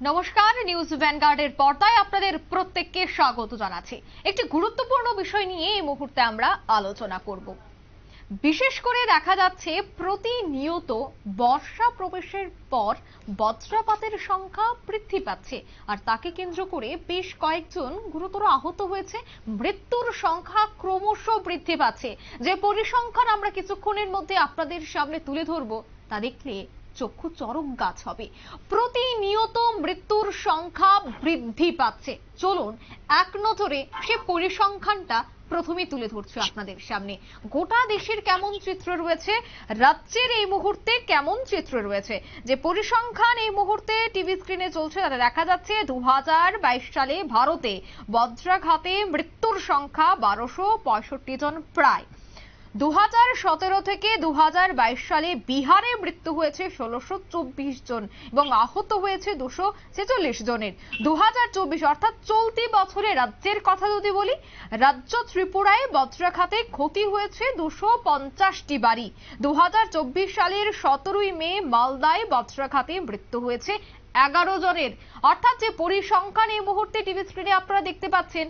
নমস্কার, নিউজ ভ্যানগার্ডের পর্দায় আপনাদের প্রত্যেককে স্বাগত জানাচ্ছি। একটি গুরুত্বপূর্ণ বিষয় নিয়ে এই মুহূর্তে আমরা আলোচনা করব। বিশেষ করে দেখা যাচ্ছে প্রতিনিয়ত বর্ষা প্রবেশের পর বজ্রপাতের সংখ্যা বৃদ্ধি পাচ্ছে, আর তাকে কেন্দ্র করে বেশ কয়েকজন গুরুতর আহত হয়েছে। মৃত্যুর সংখ্যা ক্রমশ বৃদ্ধি পাচ্ছে। যে পরিসংখ্যান আমরা কিছুক্ষণের মধ্যে আপনাদের সামনে তুলে ধরবো, তা দেখলে চক্ষু চরক গাছ হবে। প্রতিনিয়ত মৃত্যুর সংখ্যা বৃদ্ধি পাচ্ছে। চলুন এক নজরে সে পরিসংখ্যানটা প্রথমে তুলে ধরছি আপনাদের সামনে। গোটা দেশের কেমন চিত্র রয়েছে, রাজ্যের এই মুহূর্তে কেমন চিত্র রয়েছে, যে পরিসংখ্যান এই মুহূর্তে টিভি স্ক্রিনে চলছে তাতে দেখা যাচ্ছে 2022 সালে ভারতে বজ্রাঘাতে মৃত্যুর সংখ্যা 1265 জন প্রায়। 2017 থেকে 2022 সালে বিহারে মৃত্যু হয়েছে 1624 জন এবং আহত হয়েছে 246 জনের। 2024 অর্থাৎ চলতি বছরে রাজ্যের কথা যদি বলি, রাজ্য ত্রিপুরায় বজ্রাঘাতে ক্ষতি হয়েছে 250টি বাড়ি। 2024 সালের 17 মে মালদায় বজ্রাঘাতে মৃত্যু হয়েছে 11 জনের। অর্থাৎ যে পরিসংখ্যান এই মুহূর্তে টিভি স্ক্রিনে আপনারা দেখতে পাচ্ছেন,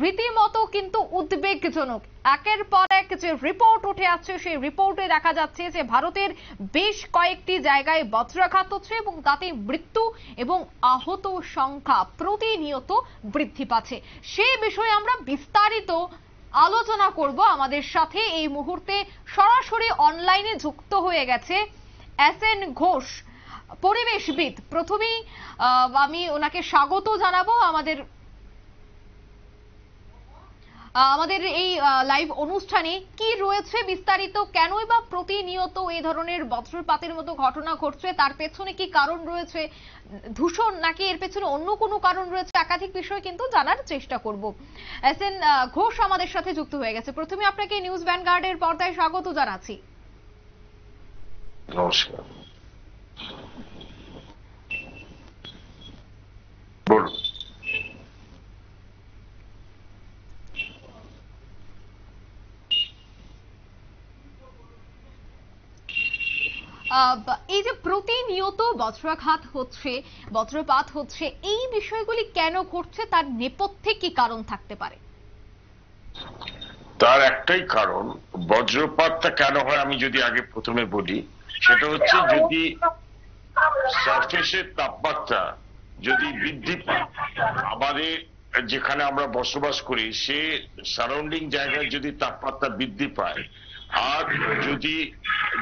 রীতিমতো কিন্তু উদ্বেগজনক। একের পর এক যে রিপোর্ট উঠে আসছে, সেই রিপোর্টে দেখা যাচ্ছে যে ভারতের বেশ কয়েকটি জায়গায় বজ্রাঘাত হচ্ছে এবং তাতে মৃত্যু এবং আহত সংখ্যা প্রতিনিয়ত বৃদ্ধি পাচ্ছে। সেই বিষয়ে আমরা বিস্তারিত আলোচনা করব। আমাদের সাথে এই মুহূর্তে সরাসরি অনলাইনে যুক্ত হয়ে গেছে এস.এন. ঘোষ, পরিবেশবিদ। প্রথমেই আমি ওনাকে স্বাগত জানাবো আমাদের এই লাইভ অনুষ্ঠানে। কি রয়েছে বিস্তারিত, কেনই বা প্রতিনিয়ত এই ধরনের বজ্রপাতের মতো ঘটনা ঘটছে, তার পেছনে কি কারণ রয়েছে, দূষণ নাকি এর পেছনে অন্য কোনো কারণ রয়েছে, একাধিক বিষয় কিন্তু জানার চেষ্টা করব। এস.এন. ঘোষ আমাদের সাথে যুক্ত হয়ে গেছে। প্রথমে আপনাকে নিউজ ভ্যানগার্ডের পর্দায় স্বাগত জানাচ্ছি। নমস্কার। এই যে প্রতিনিয়ত বজ্রপাত হচ্ছে, এই বিষয়গুলি কেন ঘটছে, তার নেপথ্যে কি কারণ থাকতে পারে? তার একটাই কারণ, বজ্রপাতটা কেন হয় আমি যদি আগে প্রথমে বলি, সেটা হচ্ছে যদি সারফেসের তাপমাত্রা যদি বৃদ্ধি পায়, আমাদের যেখানে আমরা বসবাস করি সে সারাউন্ডিং জায়গায় যদি তাপমাত্রা বৃদ্ধি পায়, আর যদি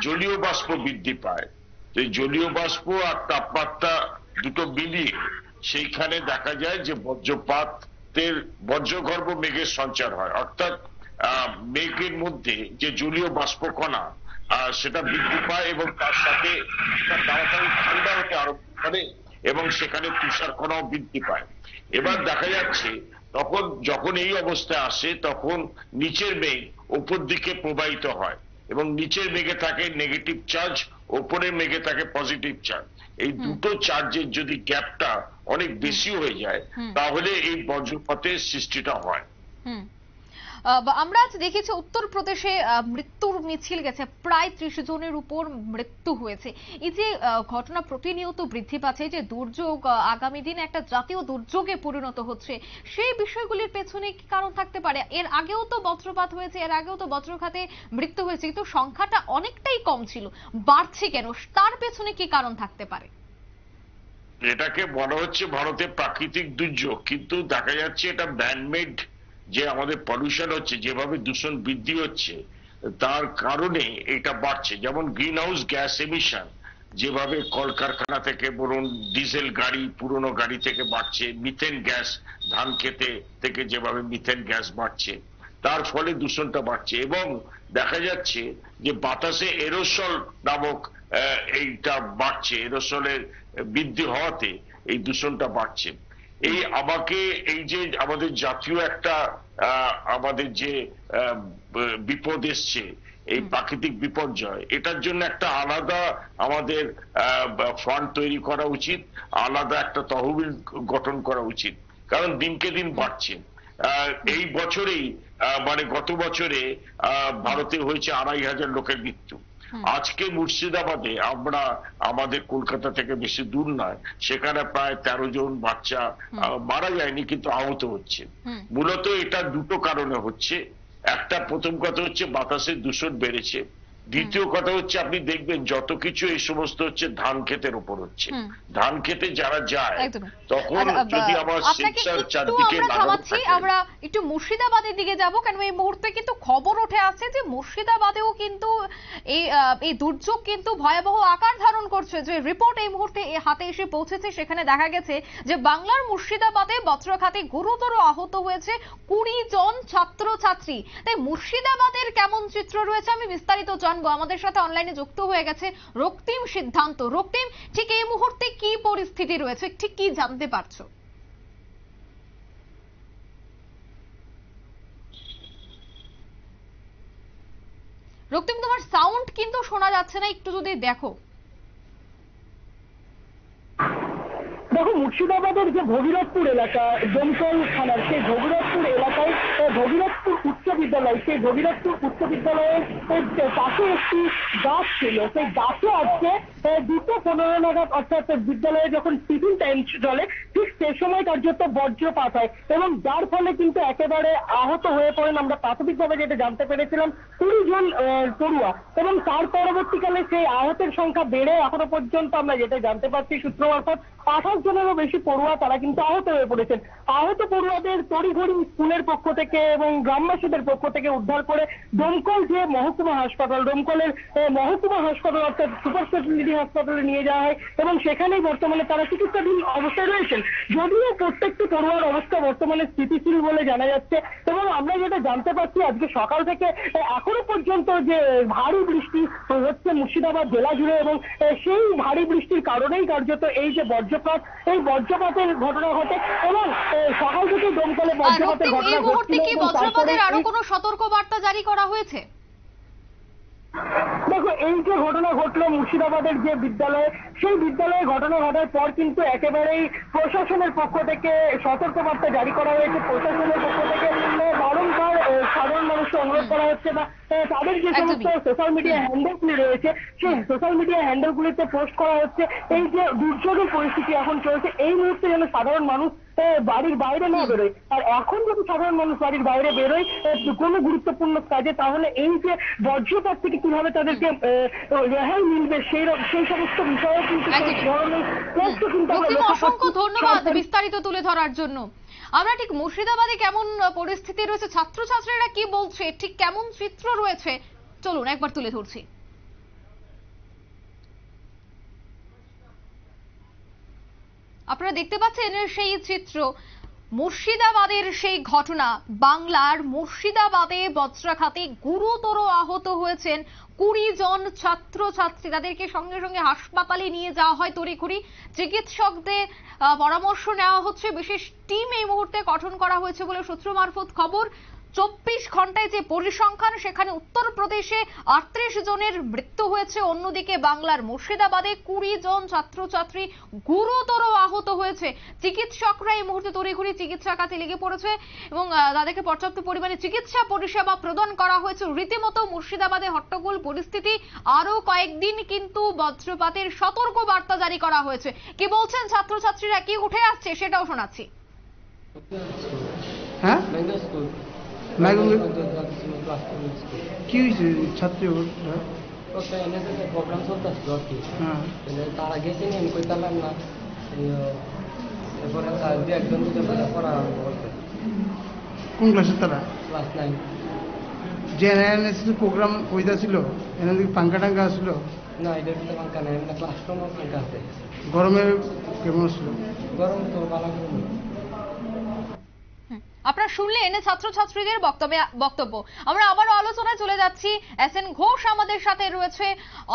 জলীয় বাষ্প বৃদ্ধি পায়, তো জলীয় বাষ্প আর তাপমাত্রা দুটো মিলিয়ে সেইখানে দেখা যায় যে বজ্রগর্ভ মেঘের সঞ্চার হয়। অর্থাৎ মেঘের মধ্যে যে জলীয় বাষ্পকণা সেটা বৃদ্ধি পায় এবং তার সাথে তাড়াতাড়ি ঠান্ডা হতে আরম্ভ করে এবং সেখানে তুষারকণাও বৃদ্ধি পায়। এবার দেখা যাচ্ছে তখন যখন এই অবস্থায় আসে, তখন নিচের মেঘ উপর দিকে প্রবাহিত হয় এবং নিচের মেঘে থাকে নেগেটিভ চার্জ, ওপরের মেঘে থাকে পজিটিভ চার্জ। এই দুটো চার্জের যদি গ্যাপটা অনেক বেশি হয়ে যায়, তাহলে এই বজ্রপাতের সৃষ্টিটা হয়। আমরা আজ দেখেছি উত্তরপ্রদেশে মৃত্যুর মিছিল গেছে, প্রায় 30 জনের উপর মৃত্যু হয়েছে। এই যে ঘটনা প্রতিনিয়ত বৃদ্ধি পাচ্ছে, যে দুর্যোগ আগামী দিনে একটা জাতীয় দুর্যোগে পরিণত হচ্ছে, সেই বিষয়গুলির পেছনে কি কারণ থাকতে পারে? এর আগেও তো বজ্রপাত হয়েছে, এর আগেও তো বজ্রঘাতে মৃত্যু হয়েছে, কিন্তু সংখ্যাটা অনেকটাই কম ছিল, বাড়ছে কেন? তার পেছনে কি কারণ থাকতে পারে? এটাকে বলা হচ্ছে ভারতের প্রাকৃতিক দুর্যোগ, কিন্তু দেখা যাচ্ছে এটা ম্যানমেড। যে আমাদের পলিউশন হচ্ছে, যেভাবে দূষণ বৃদ্ধি হচ্ছে, তার কারণে এটা বাড়ছে। যেমন গ্রিন হাউস গ্যাস এমিশন যেভাবে কলকারখানা থেকে বলুন, ডিজেল গাড়ি, পুরনো গাড়ি থেকে বাড়ছে, মিথেন গ্যাস, ধান খেতে থেকে যেভাবে মিথেন গ্যাস বাড়ছে, তার ফলে দূষণটা বাড়ছে। এবং দেখা যাচ্ছে যে বাতাসে এরোসল নামক এইটা বাড়ছে, এরোসলের বৃদ্ধি হওয়াতে এই দূষণটা বাড়ছে। এই যে আমাদের জাতীয় একটা আমাদের যে বিপদ এসছে, এই প্রাকৃতিক বিপর্যয়, এটার জন্য একটা আলাদা আমাদের ফান্ড তৈরি করা উচিত, আলাদা একটা তহবিল গঠন করা উচিত, কারণ দিনকে দিন বাড়ছে। এই বছরেই মানে গত বছরে ভারতে হয়েছে 2500 লোকের মৃত্যু। আজকে মুর্শিদাবাদে আমরা আমাদের কলকাতা থেকে বেশি দূর নয়, সেখানে প্রায় 13 জন বাচ্চা মারা যায়নি কিন্তু আহত হচ্ছে। মূলত এটা দুটো কারণে হচ্ছে। একটা, প্রথম কথা হচ্ছে বাতাসের দূষণ বেড়েছে। দ্বিতীয় কথা হচ্ছে আপনি দেখবেন যত কিছু এই সমস্ত হচ্ছে ধান ক্ষেতের উপর হচ্ছে। ধান ক্ষেতে যারা যায় তখন যদি আমার সেন্সর চারদিকে লাগানো থাকে। আমরা একটু মুর্শিদাবাদের দিকে যাব, কারণ এই মুহূর্তে কিন্তু খবর উঠে আসছে যে মুর্শিদাবাদেও কিন্তু এই দুর্যোগ কিন্তু ভয়াবহ আকার ধারণ করছে। যে রিপোর্ট এই মুহূর্তে হাতে এসে পৌঁছেছে, সেখানে দেখা গেছে যে বাংলার মুর্শিদাবাদে বজ্রঘাতে গুরুতর আহত হয়েছে 20 জন ছাত্রছাত্রী। তাই মুর্শিদাবাদের কেমন চিত্র রয়েছে আমি বিস্তারিত জানবো। আমাদের সাথে অনলাইনে যুক্ত হয়ে গেছে রক্তিম সিদ্ধান্ত। রক্তিম, ঠিক এই মুহূর্তে কি পরিস্থিতি রয়েছে, ঠিক কি জানতে পারছো? রক্তিম, তোমার সাউন্ড কিন্তু শোনা যাচ্ছে না, একটু যদি দেখো। দেখো, মুর্শিদাবাদের যে ভগীরথপুর এলাকা, দমকল থানার সেই ভগীরথপুর এলাকায় ভগীরথপুর উচ্চ বিদ্যালয়, সেই ভগীরথপুর উচ্চ বিদ্যালয়ের পাশে একটি গাছ ছিল। সেই গাছে আজকে 2:15 নাগাদ, অর্থাৎ বিদ্যালয়ে যখন টিফিন টাইম চলে ঠিক সে সময় কার্যত বজ্রপাত হয় এবং যার ফলে কিন্তু একেবারে আহত হয়ে পড়েন। আমরা প্রাথমিকভাবে যেটা জানতে পেরেছিলাম 20 জন পড়ুয়া, এবং তার পরবর্তীকালে সেই আহতের সংখ্যা বেড়ে এখনো পর্যন্ত আমরা যেটা জানতে পারছি সূত্র মারফত 28 জনেরও বেশি পড়ুয়া তারা কিন্তু আহত হয়ে পড়েছেন। আহত পড়ুয়াদের তড়িঘড়ি স্কুলের পক্ষ থেকে এবং গ্রামবাসীদের পক্ষ থেকে উদ্ধার করে দমকল যে মহকুমা হাসপাতাল, দমকলের মহকুমা হাসপাতাল অর্থাৎ সুপার স্পেশালিটি হাসপাতালে নিয়ে যাওয়া হয় এবং সেখানেই বর্তমানে তারা চিকিৎসাধীন অবস্থায় রয়েছেন। যদিও প্রত্যেকটি পড়ুয়ার অবস্থা বর্তমানে স্থিতিশীল বলে জানা যাচ্ছে এবং আমরা যেটা জানতে পারছি আজকে সকাল থেকে এখনো পর্যন্ত যে ভারী বৃষ্টি হচ্ছে মুর্শিদাবাদ জেলা জুড়ে, এবং সেই ভারী বৃষ্টির কারণেই কার্যত এই যে বজ্রপাত, এই বজ্রপাতের ঘটনা ঘটে এবং সকাল থেকে দমকলে বজ্রপাতের ঘটনা ঘটছে। কি বজ্রপাতের আরো কোনো সতর্ক বার্তা জারি করা হয়েছে? দেখো, এই যে ঘটনা ঘটলো মুর্শিদাবাদের যে বিদ্যালয়ে, সেই বিদ্যালয়ে ঘটনা ঘটার পর কিন্তু একেবারেই প্রশাসনের পক্ষ থেকে সতর্কবার্তা জারি করা হয়েছে। প্রশাসনের পক্ষ থেকে বারংবার সাধারণ মানুষকে অনুরোধ করা হচ্ছে বা তাদের যে সমস্ত সোশ্যাল মিডিয়া হ্যান্ডেলগুলি রয়েছে সেই সোশ্যাল মিডিয়া হ্যান্ডেলগুলিতে পোস্ট করা হচ্ছে এই যে দুর্যোগের পরিস্থিতি এখন চলছে, এই মুহূর্তে যেন সাধারণ মানুষ বাড়ির বাইরে না বেরোয়। আর এখন যদি সাধারণ মানুষ বাড়ির বাইরে বেরোয় কোনো গুরুত্বপূর্ণ কাজে, তাহলে এই যে বজ্রপাত থেকে কিভাবে তাদেরকে রেহাই মিলবে সেই সমস্ত বিষয়ে কিন্তু অসংখ্য ধন্যবাদ বিস্তারিত তুলে ধরার জন্য। আমরা ঠিক মুর্শিদাবাদে কেমন পরিস্থিতি রয়েছে, ছাত্রছাত্রীরা কি বলছে, ঠিক কেমন চিত্র রয়েছে, চলুন একবার তুলে ধরছি। আপনারা দেখতে পাচ্ছেন সেই চিত্র, মুর্শিদাবাদের সেই ঘটনা। বাংলার মুর্শিদাবাদে বজ্রাঘাতে গুরুতর আহত হয়েছেন 20 জন ছাত্রছাত্রী। তাদেরকে সঙ্গে সঙ্গে হাসপাতালে নিয়ে যাওয়া হয় তড়িঘড়ি। চিকিৎসকদের পরামর্শ নেওয়া হচ্ছে। বিশেষ টিম এই মুহূর্তে গঠন করা হয়েছে বলে সূত্র মারফত খবর। 24 ঘন্টায় যে পরিসংখ্যান, সেখানে উত্তরপ্রদেশে 38 জনের মৃত্যু হয়েছে। অন্যদিকে বাংলার মুর্শিদাবাদে 20 জন ছাত্রছাত্রী গুরুতর আহত হয়েছে। চিকিৎসকরা এই মুহূর্তে তড়িঘড়ি চিকিৎসা কাজে লেগে পড়েছে এবং তাদেরকে পর্যাপ্ত পরিমাণে চিকিৎসা পরিষেবা প্রদান করা হয়েছে। রীতিমতো মুর্শিদাবাদে হট্টগোল পরিস্থিতি। আরো কয়েকদিন কিন্তু বজ্রপাতের সতর্ক বার্তা জারি করা হয়েছে। কি বলছেন ছাত্রছাত্রীরা, কি উঠে আসছে সেটাও শোনাচ্ছি। হ্যাঁ, কি হয়েছে ছাত্রী? প্রোগ্রাম চলতেছিল আর কি, তারা গেছে আমি কই পারলাম না। এরপরে দু একজন পড়া আরম্ভ করছে। কোন ক্লাসে তারা? ক্লাস 9। যে এনএনএসএস প্রোগ্রাম ওইটা ছিল, এনাদের পাঙ্কা টাঙ্কা আসলো? না, এটার ভিতরে পাঙ্কা নাই, এমনি ক্লাসরুমও পাঙ্কা আছে। গরমে কেমন ছিল? গরম তো ভালো গরম। আপনারা শুনলেন ছাত্রছাত্রীদের বক্তব্য। আমরা আবারও আলোচনায় চলে যাচ্ছি। এসএন ঘোষ আমাদের সাথে রয়েছে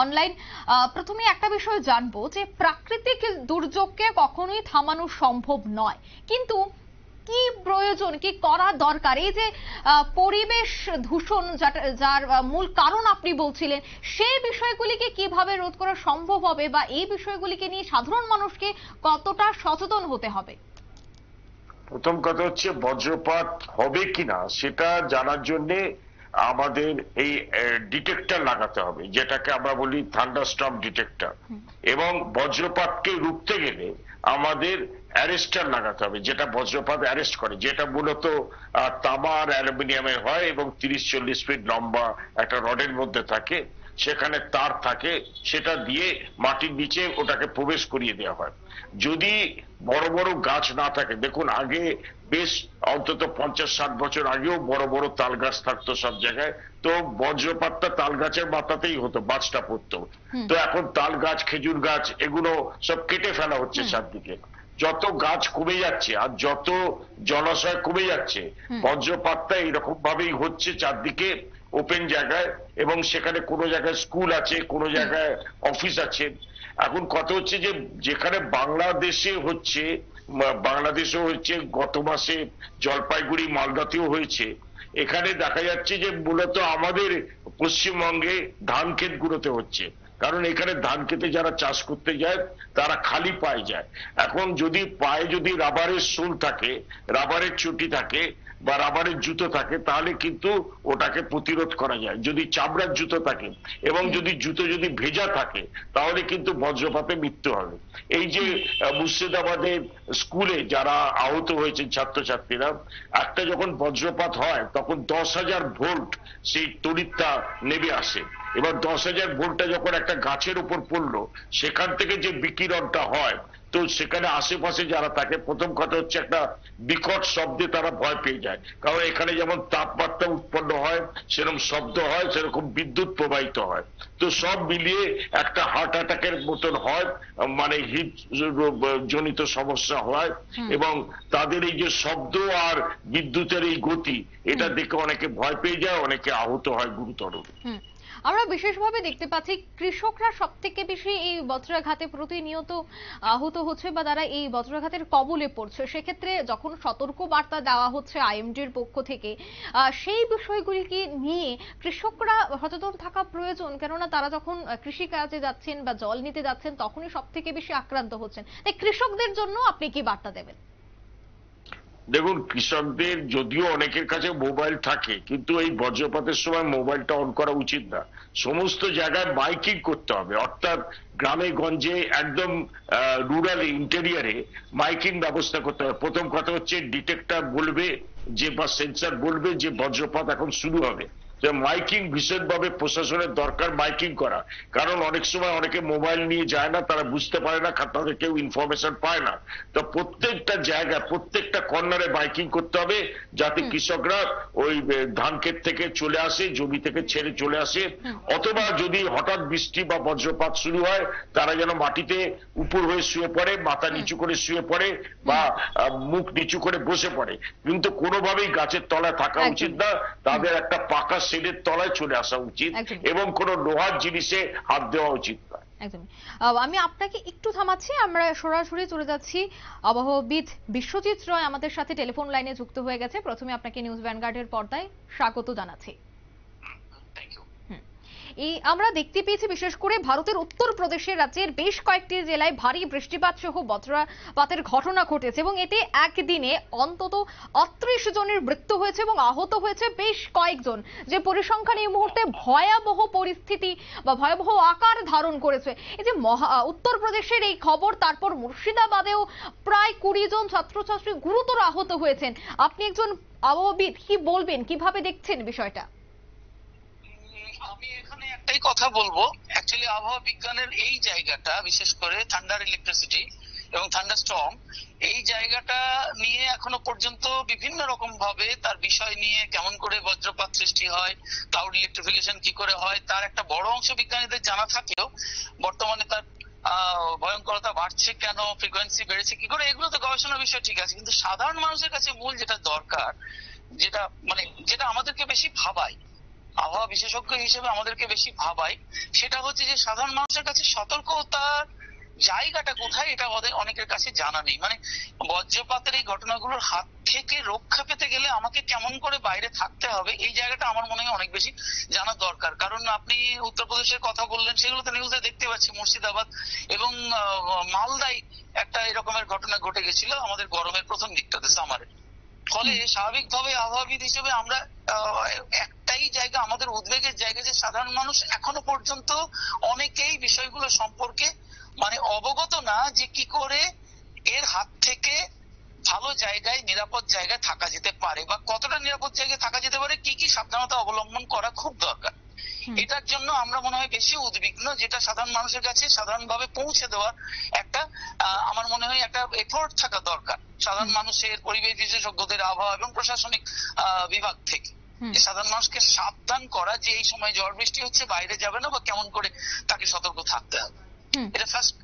অনলাইন। প্রথমে একটা বিষয় জানবো যে প্রাকৃতিক দুর্যোগকে কখনোই থামানো সম্ভব নয়, কিন্তু কি প্রয়োজন, কি করা দরকার? এই যে পরিবেশ দূষণ যার মূল কারণ আপনি বলছিলেন, সেই বিষয়গুলিকে কিভাবে রোধ করা সম্ভব হবে বা এই বিষয়গুলিকে নিয়ে সাধারণ মানুষকে কতটা সচেতন হতে হবে? প্রথম কথা হচ্ছে বজ্রপাত হবে কিনা সেটা জানার জন্য আমাদের এই ডিটেক্টর লাগাতে হবে, যেটাকে আমরা বলি থান্ডারস্টর্ম ডিটেক্টর, এবং বজ্রপাতকে রুখতে গেলে আমাদের অ্যারেস্টার লাগাতে হবে, যেটা বজ্রপাত অ্যারেস্ট করে, যেটা মূলত তামা আর অ্যালুমিনিয়ামের হয় এবং 30-40 ফিট লম্বা একটা রডের মধ্যে থাকে, সেখানে তার থাকে, সেটা দিয়ে মাটির নিচে ওটাকে প্রবেশ করিয়ে দেওয়া হয়। যদি বড় বড় গাছ না থাকে, দেখুন আগে বেশ অন্তত 50-60 বছর আগেও বড় বড় তাল গাছ থাকতো সব জায়গায়, তো বজ্রপাতটা তাল গাছের মাথাতেই হতো, বাজটা পড়তো। তো এখন তাল গাছ, খেজুর গাছ, এগুলো সব কেটে ফেলা হচ্ছে চারদিকে। যত গাছ কমে যাচ্ছে আর যত জলাশয় কমে যাচ্ছে, বজ্রপাতটা এরকম ভাবেই হচ্ছে চারদিকে ওপেন জায়গায়, এবং সেখানে কোনো জায়গায় স্কুল আছে, কোনো জায়গায় অফিস আছে। এখন কথা হচ্ছে যে যেখানে বাংলাদেশেও হচ্ছে, গত মাসে জলপাইগুড়ি মালদাতেও হয়েছে, এখানে দেখা যাচ্ছে যে মূলত আমাদের পশ্চিমবঙ্গে ধান ক্ষেতগুলোতে হচ্ছে, কারণ এখানে ধান ক্ষেতে যারা চাষ করতে যায় তারা খালি পায়ে যায়। এখন যদি পায়ে যদি রাবারের সোল থাকে, রাবারের চটি থাকে বা রাবারের জুতো থাকে, তাহলে কিন্তু ওটাকে প্রতিরোধ করা যায়। যদি চামড়ার জুতো থাকে এবং জুতো যদি ভেজা থাকে, তাহলে কিন্তু বজ্রপাতে মৃত্যু হবে। এই যে মুর্শিদাবাদের স্কুলে যারা আহত হয়েছেন ছাত্রছাত্রীরা, একটা যখন বজ্রপাত হয় তখন 10,000 ভোল্ট সেই তড়িৎটা নেমে আসে। এবার 10,000 ভোল্টটা যখন একটা গাছের উপর পড়লো, সেখান থেকে যে বিকিরণটা হয়, তো সেখানে আশেপাশে যারা থাকে, প্রথম কথা হচ্ছে একটা বিকট শব্দে তারা ভয় পেয়ে যায়, কারণ এখানে যেমন তাপমাত্রা উৎপন্ন হয়, সেরকম শব্দ হয়, সেরকম বিদ্যুৎ প্রবাহিত হয়। তো সব মিলিয়ে একটা হার্ট অ্যাটাকের মতন হয়, মানে হিট জনিত সমস্যা হয়, এবং তাদের এই যে শব্দ আর বিদ্যুতের এই গতি, এটা দেখে অনেকে ভয় পেয়ে যায়, অনেকে আহত হয় গুরুতর। আমরা বিশেষভাবে দেখতে পাচ্ছি কৃষকরা সব থেকে বেশি এই বজ্রাঘাতে প্রতিনিয়ত আহত হচ্ছে বা তারা এই বজ্রাঘাতের কবলে পড়ছে। সেক্ষেত্রে যখন সতর্ক বার্তা দেওয়া হচ্ছে আইএমডির পক্ষ থেকে, সেই বিষয়গুলিকে নিয়ে কৃষকরা সচেতন থাকা প্রয়োজন, কেননা তারা যখন কৃষি কাজে যাচ্ছেন বা জল নিতে যাচ্ছেন তখনই সব থেকে বেশি আক্রান্ত হচ্ছেন। তাই কৃষকদের জন্য আপনি কি বার্তা দেবেন? দেখুন, কৃষকদের যদিও অনেকের কাছে মোবাইল থাকে, কিন্তু এই বজ্রপাতের সময় মোবাইলটা অন করা উচিত না। সমস্ত জায়গায় মাইকিং করতে হবে, অর্থাৎ গ্রামে গঞ্জে একদম রুরাল ইন্টেরিয়ারে মাইকিং ব্যবস্থা করতে হবে। প্রথম কথা হচ্ছে ডিটেক্টর বলবে যে, বা সেন্সর বলবে যে বজ্রপাত এখন শুরু হবে। মাইকিং ভীষণভাবে প্রশাসনের দরকার, মাইকিং করা, কারণ অনেক সময় অনেকে মোবাইল নিয়ে যায় না, তারা বুঝতে পারে না, তাদের কেউ ইনফরমেশন পায় না। তো প্রত্যেকটা জায়গায়, প্রত্যেকটা কর্নারে মাইকিং করতে হবে, যাতে কৃষকরা ওই ধান ক্ষেত থেকে চলে আসে, জমি থেকে ছেড়ে চলে আসে, অথবা যদি হঠাৎ বৃষ্টি বা বজ্রপাত শুরু হয়, তারা যেন মাটিতে উপর হয়ে শুয়ে পড়ে, মাথা নিচু করে শুয়ে পড়ে বা মুখ নিচু করে বসে পড়ে, কিন্তু কোনোভাবেই গাছের তলায় থাকা উচিত না। তাদের একটা পাকা শেডের তলায় চলে আসা উচিত, এবং কোন লোহার জিনিসে হাত দেওয়া উচিত না। একদমই। আমি আপনাকে একটু থামাচ্ছি, আমরা সরাসরি চলে যাচ্ছি আবহাওয়াবিদ বিশ্বজিৎ রয় আমাদের সাথে টেলিফোন লাইনে যুক্ত হয়ে গেছে। প্রথমে আপনাকে নিউজ ভ্যানগার্ডের পর্দায় স্বাগত জানাচ্ছি। আমরা দেখতে পেয়েছি বিশেষ করে ভারতের উত্তরপ্রদেশের রাজ্যের বেশ কয়েকটি জেলায় ভারী বৃষ্টিপাত সহ বজ্রপাতের ঘটনা ঘটেছে, এবং এতে একদিনে অন্তত 38 জনের মৃত্যু হয়েছে এবং আহত হয়েছে বেশ কয়েকজন, যে পরিসংখ্যান এই মুহূর্তে ভয়াবহ পরিস্থিতি বা ভয়াবহ আকার ধারণ করেছে। এই যে উত্তরপ্রদেশের এই খবর, তারপর মুর্শিদাবাদেও প্রায় 20 জন ছাত্রছাত্রী গুরুতর আহত হয়েছেন। আপনি একজন আবহাওয়াবিদ, কি বলবেন, কিভাবে দেখছেন বিষয়টা? আমি এখানে একটাই কথা বলবো, অ্যাকচুয়ালি আবহাওয়া বিজ্ঞানের এই জায়গাটা, বিশেষ করে থান্ডার ইলেকট্রিসিটি এবং থান্ডারস্টর্ম, এই জায়গাটা নিয়ে এখনো পর্যন্ত বিভিন্ন রকম ভাবে তার বিষয় নিয়ে, কেমন করে বজ্রপাত সৃষ্টি হয়, ক্লাউড ইলেকট্রিফিকেশন কি করে হয়, তার একটা বড় অংশ বিজ্ঞানীদের জানা থাকলেও বর্তমানে তার ভয়ঙ্করতা বাড়ছে কেন, ফ্রিকোয়েন্সি বেড়েছে কি করে, এগুলো তো গবেষণার বিষয় ঠিক আছে, কিন্তু সাধারণ মানুষের কাছে মূল যেটা দরকার, যেটা আমাদেরকে বেশি ভাবায়, আবহাওয়া বিশেষজ্ঞ হিসেবে আমাদেরকে বেশি ভাবায়, সেটা হচ্ছে যে সাধারণ মানুষের কাছে সতর্কতার জায়গাটা কোথায়, এটা অনেকের কাছে জানা নেই। মানে বজ্রপাতের এই ঘটনাগুলোর হাত থেকে রক্ষা পেতে গেলে আমাকে কেমন করে বাইরে থাকতে হবে, এই জায়গাটা আমার মনে হয় অনেক বেশি জানা দরকার। কারণ আপনি উত্তরপ্রদেশের কথা বললেন, সেগুলো তো নিউজে দেখতে পাচ্ছি, মুর্শিদাবাদ এবং মালদায় একটা এরকমের ঘটনা ঘটে গেছিল আমাদের গরমের প্রথম দিকটাতে, সামারে। ফলে স্বাভাবিকভাবে আবহাওয়াবিদ হিসেবে আমরা একটাই জায়গা, আমাদের উদ্বেগের জায়গা, যে সাধারণ মানুষ এখনো পর্যন্ত অনেকেই বিষয়গুলো সম্পর্কে মানে অবগত না, যে কি করে এর হাত থেকে ভালো জায়গায়, নিরাপদ জায়গায় থাকা যেতে পারে, বা কতটা নিরাপদ জায়গায় থাকা যেতে পারে, কি কি সাবধানতা অবলম্বন করা খুব দরকার। এটার জন্য আমরা মনে হয় বেশি উদ্বিগ্ন, যেটা সাধারণ মানুষের কাছে সাধারণভাবে পৌঁছে দেওয়ার একটা আমার মনে হয় একটা এফোর্ট থাকা দরকার সাধারণ মানুষের, পরিবেশ বিশেষজ্ঞদের, আবহাওয়া এবং প্রশাসনিক বিভাগ থেকে, সাধারণ মানুষকে সাবধান করা যে এই সময় ঝড় বৃষ্টি হচ্ছে, বাইরে যাবে না, বা কেমন করে তাকে সতর্ক থাকতে হবে। এটা ফার্স্ট,